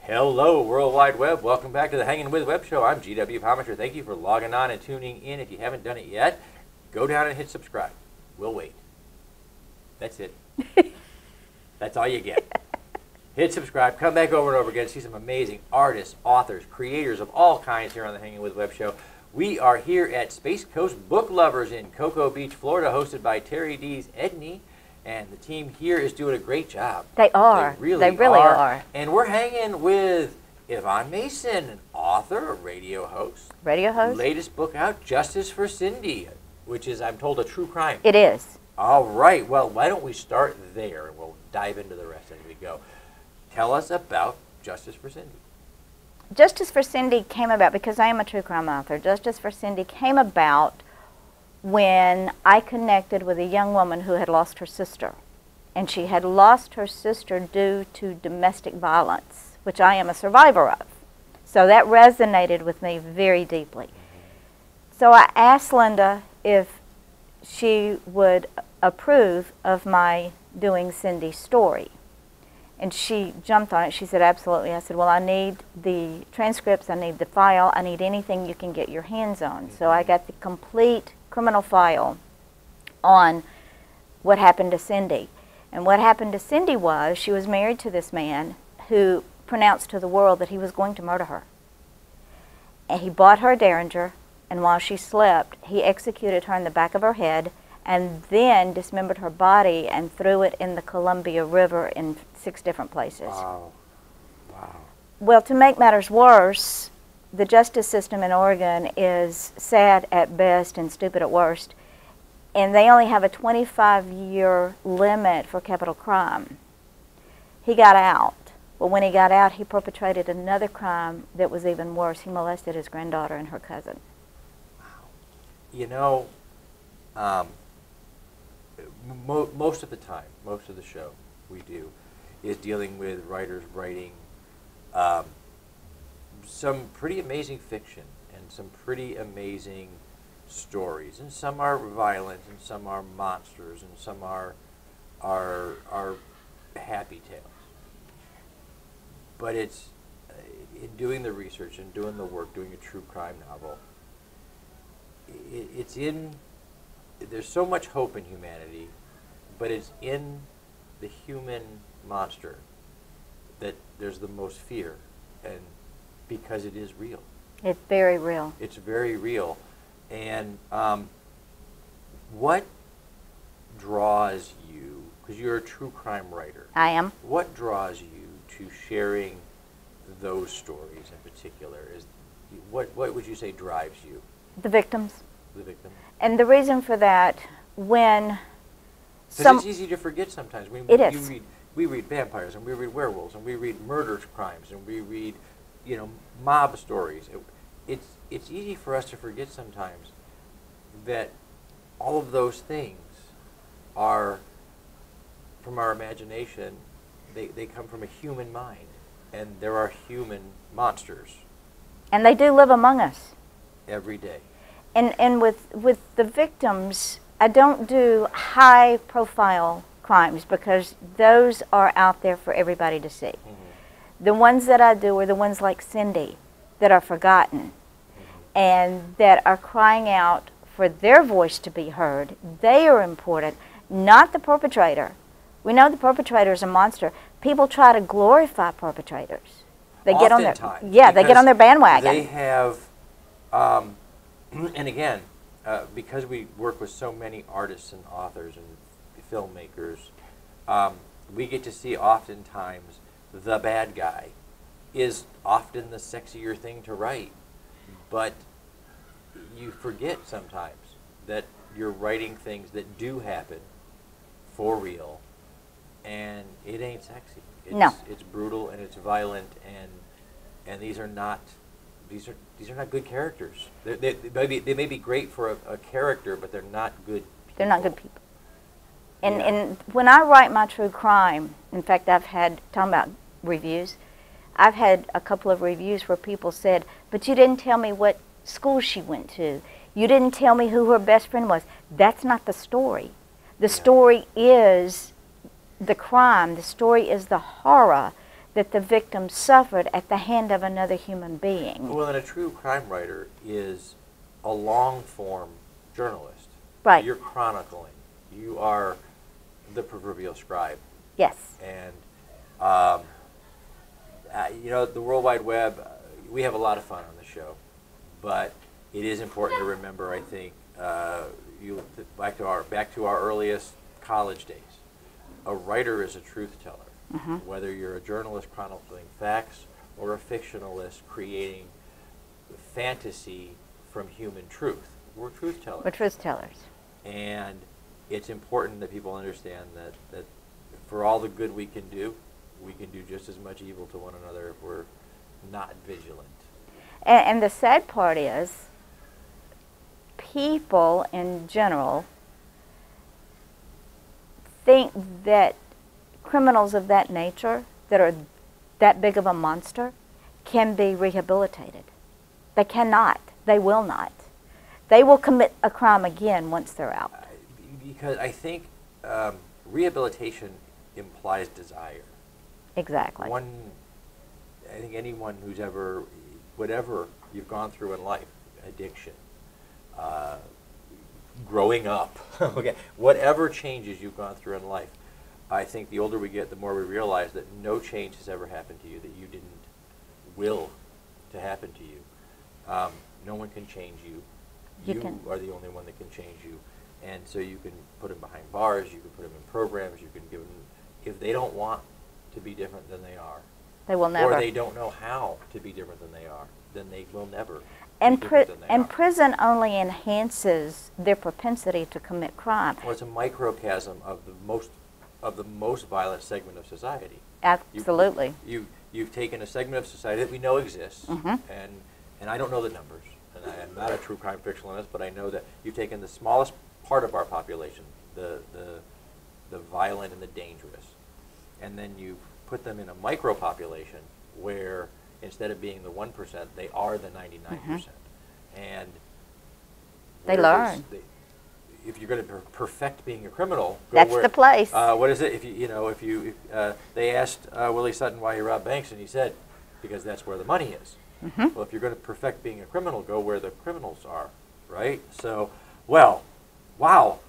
Hello, World Wide Web. Welcome back to the Hangin With Web Show. I'm GW Pomichter. Thank you for logging on and tuning in. If you haven't done it yet, go down and hit subscribe. We'll wait. That's it. That's all you get. Hit subscribe. Come back over and over again. See some amazing artists, authors, creators of all kinds here on the Hangin With Web Show. We are here at Space Coast Book Lovers in Cocoa Beach, Florida, hosted by Terry D's Edney. And the team here is doing a great job. They are. They really are. And we're hanging with Yvonne Mason, an author, a radio host. Radio host. Latest book out, Justice for Cindy, which is, I'm told, a true crime. It is. All right. Well, why don't we start there, and we'll dive into the rest as we go. Tell us about Justice for Cindy. Justice for Cindy came about, because I am a true crime author, Justice for Cindy came about when I connected with a young woman who had lost her sister. And she had lost her sister due to domestic violence, which I am a survivor of. So that resonated with me very deeply. So I asked Linda if she would approve of my doing Cindy's story. And she jumped on it. She said, absolutely. I said, well, I need the transcripts, I need the file, I need anything you can get your hands on. So I got the complete criminal file on what happened to Cindy. And what happened to Cindy was she was married to this man who pronounced to the world that he was going to murder her. And he bought her a Derringer, and while she slept, he executed her in the back of her head and then dismembered her body and threw it in the Columbia River in 6 different places. Wow. Wow. Well, to make matters worse, the justice system in Oregon is sad at best and stupid at worst, and they only have a 25-year limit for capital crime. He got out. Well, when he got out, he perpetrated another crime that was even worse. He molested his granddaughter and her cousin. Wow. You know, most of the time, most of the show we do is dealing with writers writing some pretty amazing fiction and some pretty amazing stories, and some are violent, and some are monsters, and some are happy tales. But it's in doing the research and doing the work, doing a true crime novel. There's so much hope in humanity, but it's in the human monster that there's the most fear, and because it is real. It's very real. It's very real. And what draws you, because you're a true crime writer. I am. What draws you to sharing those stories in particular? What would you say drives you? The victims. The victim. And the reason for that, when because it's easy to forget sometimes. It is. We read vampires, and we read werewolves, and we read murder crimes, and we read, mob stories. It's easy for us to forget sometimes that all of those things are from our imagination. They come from a human mind, and there are human monsters. And they do live among us. Every day. And with the victims, I don't do high-profile crimes because those are out there for everybody to see. Mm-hmm. The ones that I do are the ones like Cindy that are forgotten, mm-hmm. and that are crying out for their voice to be heard. They are important, not the perpetrator. We know the perpetrator is a monster. People try to glorify perpetrators. They get on their they get on their bandwagon. They have, and again, because we work with so many artists and authors and filmmakers, we get to see oftentimes the bad guy is often the sexier thing to write, but you forget sometimes that you're writing things that do happen for real, and it ain't sexy. It's, no. It's brutal and it's violent, and these are not these are not good characters. They may be great for a character, but they're not good people. They're not good people. And when I write my true crime, in fact, I've had, talking about reviews, I've had a couple of reviews where people said, but you didn't tell me what school she went to. You didn't tell me who her best friend was. That's not the story. The story is the crime. The story is the horror that the victim suffered at the hand of another human being. Well, and a true crime writer is a long-form journalist. Right. You're chronicling. You are the proverbial scribe. Yes. And, you know, the World Wide Web, we have a lot of fun on the show, but it is important to remember, I think, back to our earliest college days. A writer is a truth teller. Mm-hmm. Whether you're a journalist chronicling facts or a fictionalist creating fantasy from human truth, we're truth tellers. We're truth tellers. And it's important that people understand that for all the good we can do just as much evil to one another if we're not vigilant. And the sad part is, people in general think that criminals of that nature, that are that big of a monster, can be rehabilitated. They cannot. They will not. They will commit a crime again once they're out. Because I think rehabilitation implies desire. Exactly. I think anyone who's ever, whatever you've gone through in life, addiction, growing up, okay, whatever changes you've gone through in life, I think the older we get, the more we realize that no change has ever happened to you that you didn't will to happen to you. No one can change you. You are the only one that can change you. And so you can put them behind bars, you can put them in programs, you can give them, if they don't want to be different than they are, they will never. Or they don't know how to be different than they are, then they will never and be different than they are. prison only enhances their propensity to commit crime. Well, it's a microcosm of the most violent segment of society. Absolutely. You've taken a segment of society that we know exists, mm-hmm. and I don't know the numbers, and I am not a true crime fictionalist, but I know that you've taken the smallest part of our population, the violent and the dangerous, and then you put them in a micro population where instead of being the 1%, they are the 99%, mm-hmm. and they learn. If you're going to perfect being a criminal, that's the place. What is it? If they asked Willie Sutton why he robbed banks, and he said, because that's where the money is. Mm-hmm. Well, if you're going to perfect being a criminal, go where the criminals are, right? So, well, wow.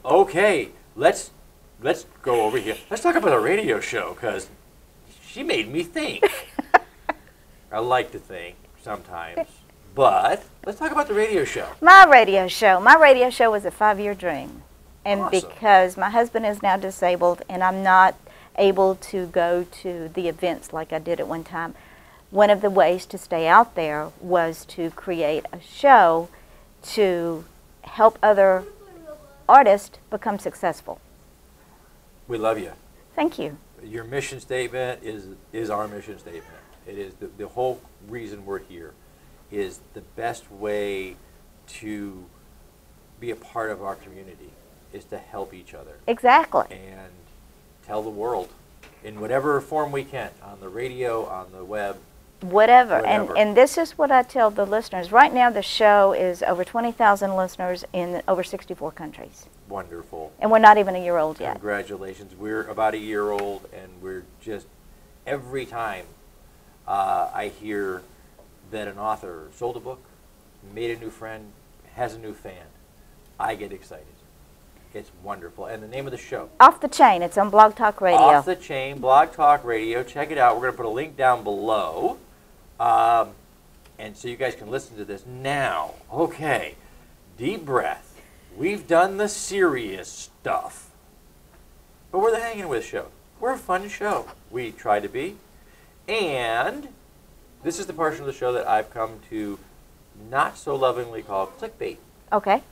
Okay, let's go over here. Let's talk about a radio show, because she made me think. I like to think sometimes. But let's talk about the radio show. My radio show was a 5-year dream. And awesome. Because my husband is now disabled and I'm not able to go to the events like I did at one time, one of the ways to stay out there was to create a show to help other artists become successful. We love you. Thank you. Your mission statement is our mission statement. It is the whole reason we're here is the best way to be a part of our community is to help each other. Exactly. And tell the world in whatever form we can, on the radio, on the web. Whatever. And this is what I tell the listeners. Right now the show is over 20,000 listeners in over 64 countries. Wonderful. And we're not even a year old yet. Congratulations. We're about a year old, and we're just, every time I hear that an author sold a book, made a new friend, has a new fan, I get excited. It's wonderful. And the name of the show? Off the Chain. It's on Blogtalk Radio. Off the Chain, Blogtalk Radio. Check it out. We're going to put a link down below. And so you guys can listen to this now. Okay. Deep breath. We've done the serious stuff. But we're the Hangin' With show. We're a fun show. We try to be. And this is the portion of the show that I've come to not so lovingly call clickbait. Okay.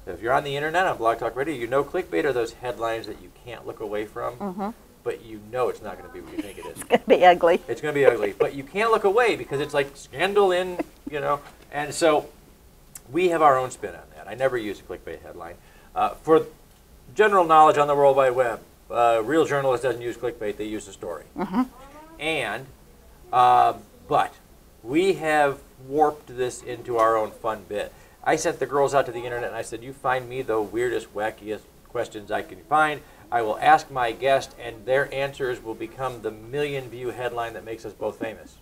So if you're on the internet, on Blog Talk Radio, you know clickbait are those headlines that you can't look away from. Mm-hmm. but you know it's not going to be what you think it is. It's going to be ugly. It's going to be ugly, but you can't look away because it's like scandal in, you know. And so we have our own spin on that. I never use a clickbait headline. For general knowledge on the World Wide Web, real journalist doesn't use clickbait, they use a story. And, but we have warped this into our own fun bit. I sent the girls out to the internet and I said, you find me the weirdest, wackiest questions I can find. I will ask my guest and their answers will become the million-view headline that makes us both famous.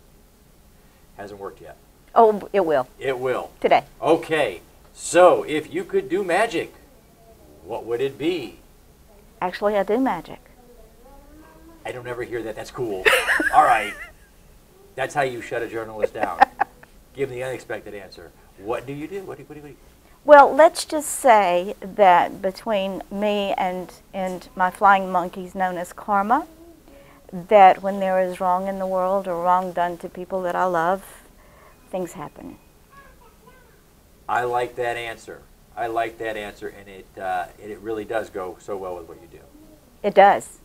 Hasn't worked yet. Oh, it will. It will. Today. Okay, so if you could do magic, what would it be? Actually, I do magic. I don't ever hear that. That's cool. All right. That's how you shut a journalist down. Give them the unexpected answer. What do you do? What do you do? Well, let's just say that between me and my flying monkeys known as karma, that when there is wrong in the world or wrong done to people that I love, things happen. I like that answer. I like that answer, and it really does go so well with what you do. It does.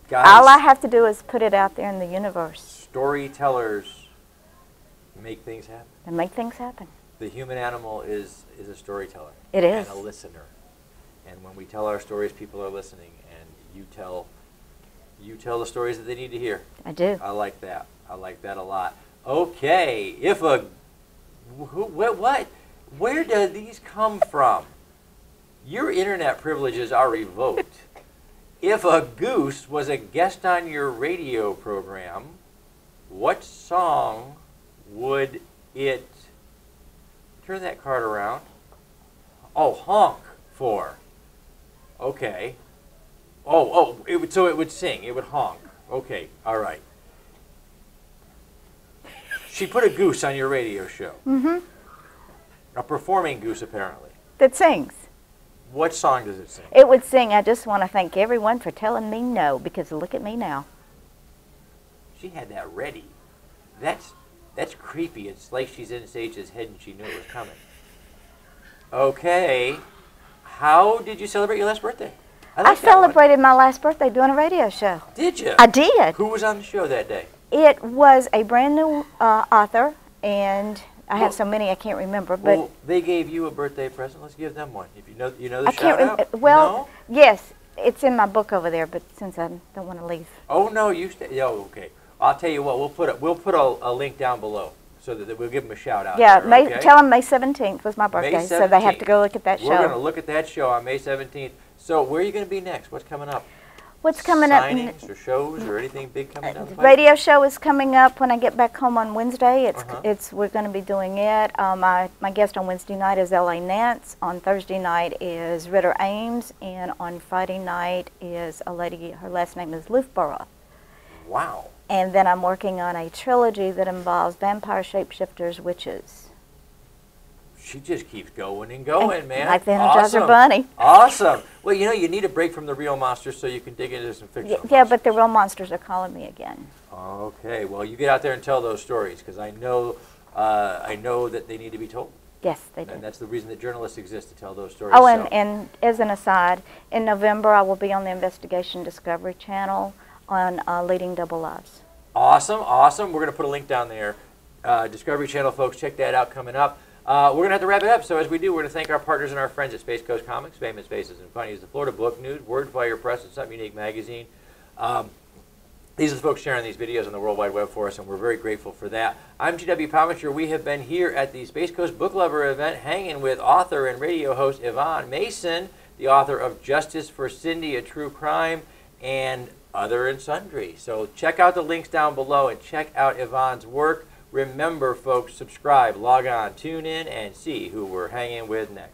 Guys, all I have to do is put it out there in the universe. Storytellers make things happen. And make things happen. The human animal is a storyteller. It is. And a listener. And when we tell our stories, people are listening, and you tell the stories that they need to hear. I do. I like that. I like that a lot. Okay, if what? Where do these come from? Your internet privileges are revoked. If a goose was a guest on your radio program, what song would it... Turn that card around. Oh, honk for. Okay. So it would sing. It would honk. Okay, all right. She put a goose on your radio show. Mm-hmm. A performing goose, apparently. That sings. What song does it sing? It would sing, I just want to thank everyone for telling me no, because look at me now. She had that ready. That's creepy. It's like she's in Sage's head and she knew it was coming. Okay. How did you celebrate your last birthday? I celebrated my last birthday doing a radio show. Did you? I did. Who was on the show that day? It was a brand new author, and I have so many I can't remember. But well, they gave you a birthday present. Let's give them one. If you know the shout out. Well, no? Yes, it's in my book over there. But since I don't want to leave. Oh no, you stay. Oh, okay. I'll tell you what. We'll put a link down below so that we'll give them a shout out. Yeah, there, okay? Tell them May 17th was my birthday, so they have to go look at that show. We're going to look at that show on May 17th. So where are you going to be next? What's coming up? What's coming up? Signings or shows or anything big coming down the pipe? Radio show is coming up when I get back home on Wednesday. We're going to be doing it. My guest on Wednesday night is L.A. Nance. On Thursday night is Ritter Ames, and on Friday night is a lady. Her last name is Loofborough. Wow. And then I'm working on a trilogy that involves vampire shapeshifters, witches. She just keeps going and going, man. Like the Energizer Bunny. Awesome. Well, you need a break from the real monsters so you can dig into some fictional Yeah, but the real monsters are calling me again. Okay. Well, you get out there and tell those stories because I know that they need to be told. Yes, they do. And that's the reason that journalists exist, to tell those stories. Oh, and as an aside, in November I will be on the Investigation Discovery Channel on Leading Double Lives. Awesome, awesome. We're going to put a link down there. Discovery Channel, folks, check that out coming up. We're going to have to wrap it up. So as we do, we're going to thank our partners and our friends at Space Coast Comics, Famous Faces and Funnies, the Florida Book News, Wordfire Press, and Something Unique Magazine. These are the folks sharing these videos on the World Wide Web for us, and we're very grateful for that. I'm G.W. Pomichter. We have been here at the Space Coast Book Lover event, hanging with author and radio host Yvonne Mason, the author of Justice for Cindy, a True Crime, and Other and Sundry. So check out the links down below and check out Yvonne's work. Remember, folks, subscribe, log on, tune in, and see who we're hanging with next.